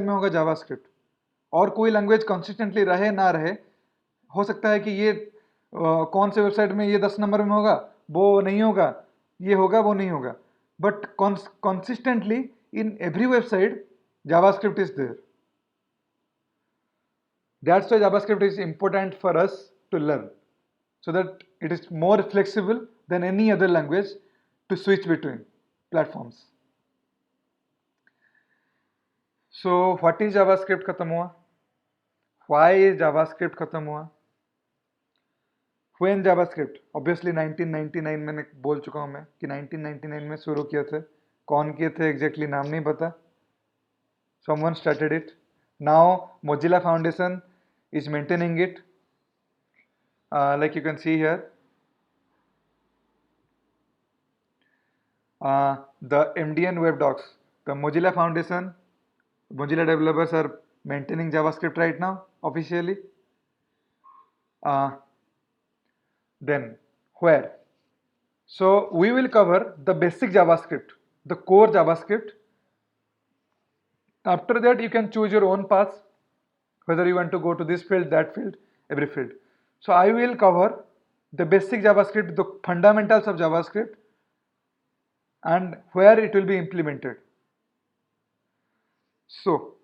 में होगा जावास्क्रिप्ट, और कोई लैंग्वेज कंसिस्टेंटली रहे ना रहे, हो सकता है कि ये कौन से वेबसाइट में ये 10 नंबर में होगा, वो नहीं होगा, ये होगा वो नहीं होगा, but consistently in every website JavaScript is there. That's why JavaScript is important for us to learn, so that it is more flexible than any other language to switch between platforms. So what is JavaScript खत्म हुआ? Why is JavaScript खत्म हुआ? When JavaScript? Obviously 1999 मैंने बोल चुका हूँ मैं कि 1999 में शुरू किए थे, कौन किए थे exactly नाम नहीं पता. Someone started it. Now Mozilla Foundation is maintaining it. Like you can see here, the MDN web docs, the Mozilla Foundation, Mozilla developers are maintaining JavaScript right now officially. Then where? So we will cover the basic JavaScript, the core JavaScript. After that, you can choose your own path, whether you want to go to this field, that field, every field. So I will cover the basic JavaScript, the fundamentals of JavaScript, and where it will be implemented. So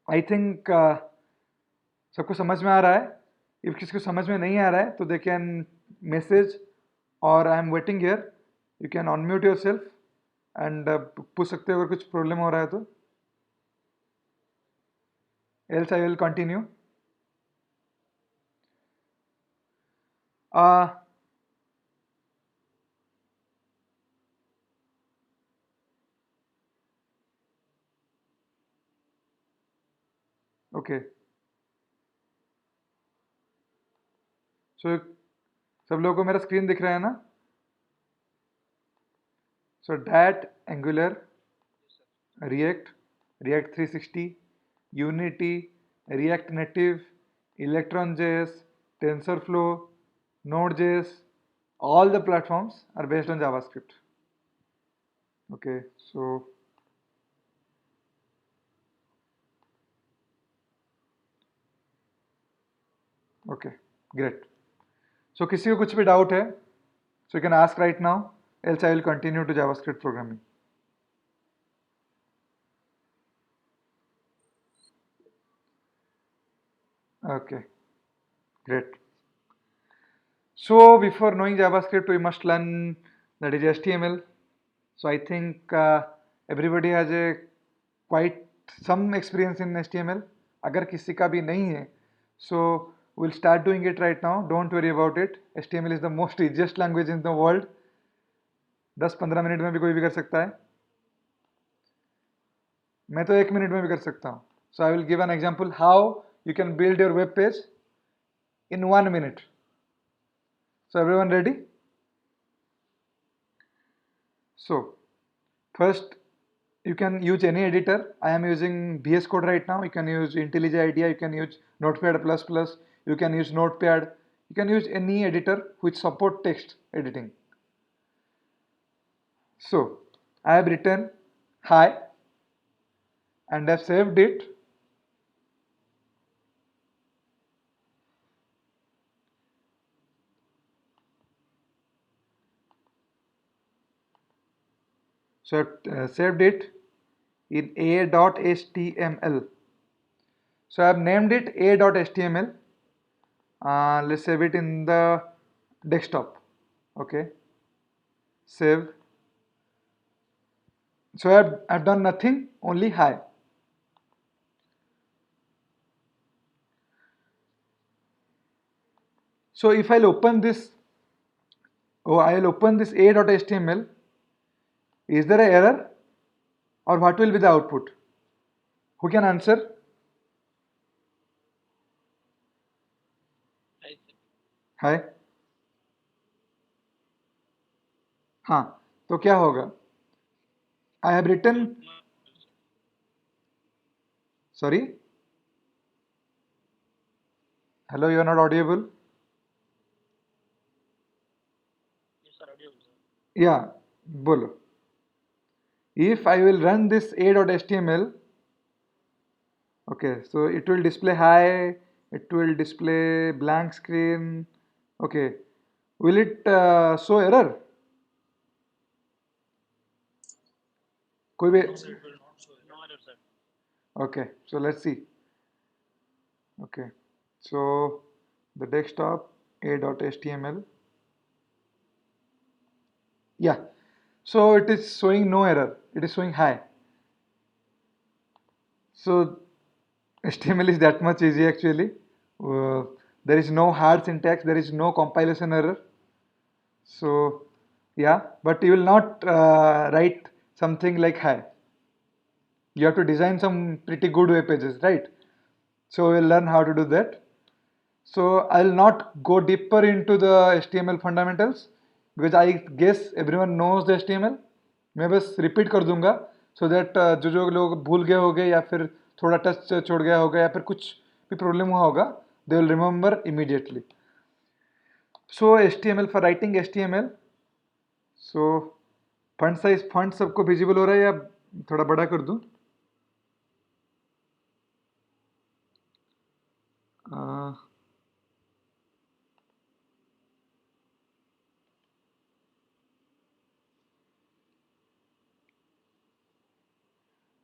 I think सबको समझ में आ रहा है? If किसी को समझ में नहीं आ रहा है तो they can message, or I am waiting here. You can unmute yourself and पूछ सकते हो अगर कुछ प्रॉब्लम हो रहा है तो. Else I will continue. Okay. So सब लोगों को मेरा स्क्रीन दिख रहा है ना? So that Angular, React, React 360, Unity, React Native, Electron.js, TensorFlow, Node.js, all the platforms are based on JavaScript. Okay, so okay, great. So किसी को कुछ भी डाउट है, so you can ask right now, else I will continue to JavaScript programming. Okay, great. So before knowing JavaScript, we must learn that is HTML. So I think everybody has a quite some experience in HTML. अगर किसी का भी नहीं है, so we'll start doing it right now. Don't worry about it. HTML is the most easiest language in the world. 10-15 minute में भी कोई भी कर सकता है. मैं तो 1 मिनट में भी कर सकता हूँ. So I will give an example how you can build your web page in 1 minute. So everyone ready? So first, you can use any editor. I am using VS Code right now. You can use IntelliJ IDEA. You can use Notepad++. You can use Notepad. You can use any editor which support text editing. So I have written hi and I've saved it. So I've saved it in a.html. So I've named it a.html. Let's save it in the desktop. Okay, save. So I've done nothing, only hi. So if I'll open this, I'll open this a.html, is there an error or what will be the output? Who can answer? Hi. हाँ, तो क्या होगा? I have written, sorry? Hello, you are not audible? Yeah, bolo. If I will run this a.html, Okay, so it will display hi, it will display blank screen. Okay, will it show error? कोई भी Okay, so let's see. Okay, so the desktop a.html. Yeah, so it is showing no error. It is showing hi. So HTML is that much easy actually. Uh, there is no hard syntax. There is no compilation error. So yeah, but you will not write something like hi. You have to design some pretty good web pages, right? So we'll learn how to do that. So I'll not go deeper into the HTML fundamentals because I guess everyone knows the HTML. मैं बस repeat कर दूंगा so that जो जो लोग भूल गए होंगे या फिर थोड़ा टच छोड़ गया होगा या फिर कुछ भी प्रॉब्लम हुआ होगा they will remember immediately. So HTML for writing HTML. So font size font सबको visible हो रहा है या थोड़ा बड़ा कर दूं?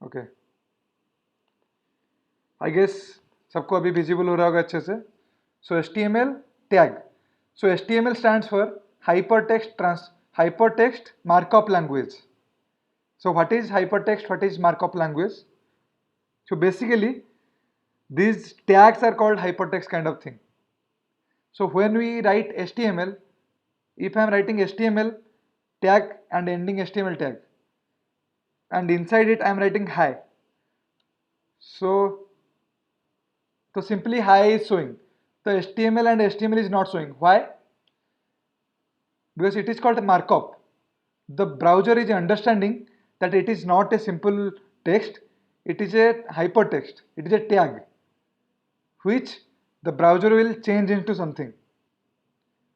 ओके आई गेस सबको अभी विजिबल हो रहा होगा अच्छे से so H T M L tag so H T M L stand for hyper text markup language so what is hyper text what is markup language so basically these tags are called hypertext kind of thing. So when we write HTML, if I am writing HTML tag and ending HTML tag, and inside it I am writing hi. So simply hi is showing. The HTML and HTML is not showing. Why? Because it is called markup. The browser is understanding that it is not a simple text, it is a hypertext, it is a tag which the browser will change into something.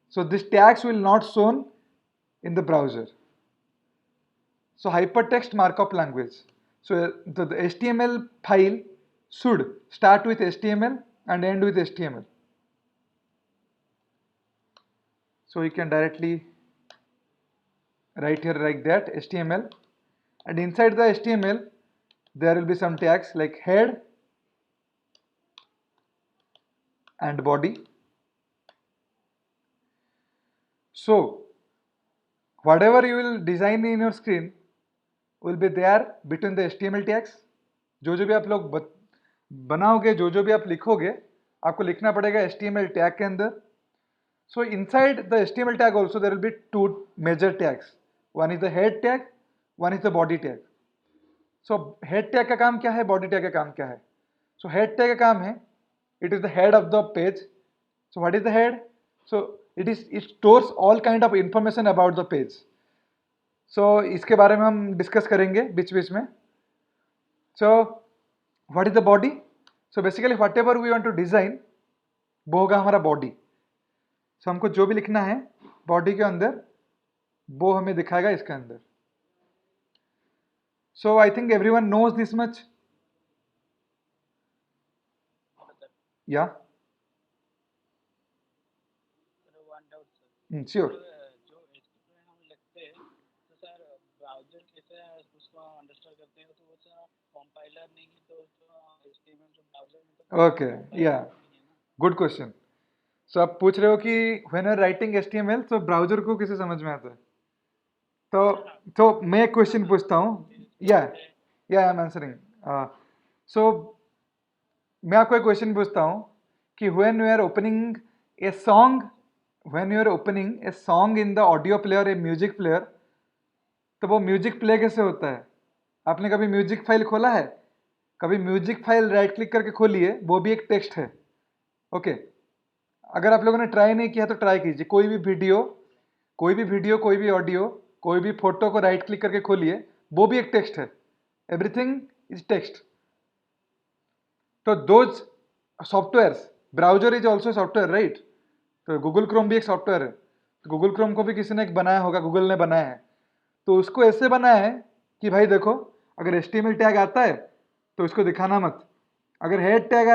So these tags will not shown in the browser. So hypertext markup language. So the HTML file should start with HTML and end with HTML. So you can directly write here like that HTML, and inside the HTML there will be some tags like head and body. So whatever you will design in your screen will be there between the HTML tags. जो भी आप लोग बनाओगे जो भी आप लिखोगे आपको लिखना पड़ेगा HTML tag के अंदर. So inside the HTML tag also there will be two major tags. One is the head tag, one is the body tag. So head tag का काम क्या है, body tag का काम क्या है? So head tag का काम है, it is the head of the page. So what is the head? So it stores all kind of information about the page. So इसके बारे में हम डिस्कस करेंगे बीच बीच में. So what is the body? So basically whatever we want to design वो होगा हमारा body. So हमको जो भी लिखना है body के अंदर वो हमें दिखाएगा इसके अंदर. So I think everyone knows this much. Yeah. Sure. Okay. Yeah. Good question. So आप पूछ रहे हो कि when you're writing HTML तो ब्राउजर को किसे समझ में आता है? तो मैं एक क्वेश्चन पूछता हूँ. Yeah. Yeah, I'm answering. So मैं आपको एक क्वेश्चन पूछता हूँ कि when you are opening a song, when you are opening a song in the audio player, a music player, तो वो म्यूजिक प्ले कैसे होता है? आपने कभी म्यूजिक फाइल खोला है? कभी म्यूजिक फाइल राइट क्लिक करके खोलिए, वो भी एक टेक्स्ट है. ओके अगर आप लोगों ने ट्राई नहीं किया तो ट्राई कीजिए. कोई भी वीडियो कोई भी ऑडियो कोई भी फोटो को राइट क्लिक करके खोलिए, वो भी एक टेक्स्ट है. Everything is text. तो those softwares, browser is also software right. तो गूगल क्रोम भी एक सॉफ्टवेयर है. तो गूगल क्रोम को भी किसी ने एक बनाया होगा, गूगल ने बनाया है. तो उसको ऐसे बनाया है कि भाई देखो अगर HTML टैग आता है तो इसको दिखाना मत, अगर हेड टैग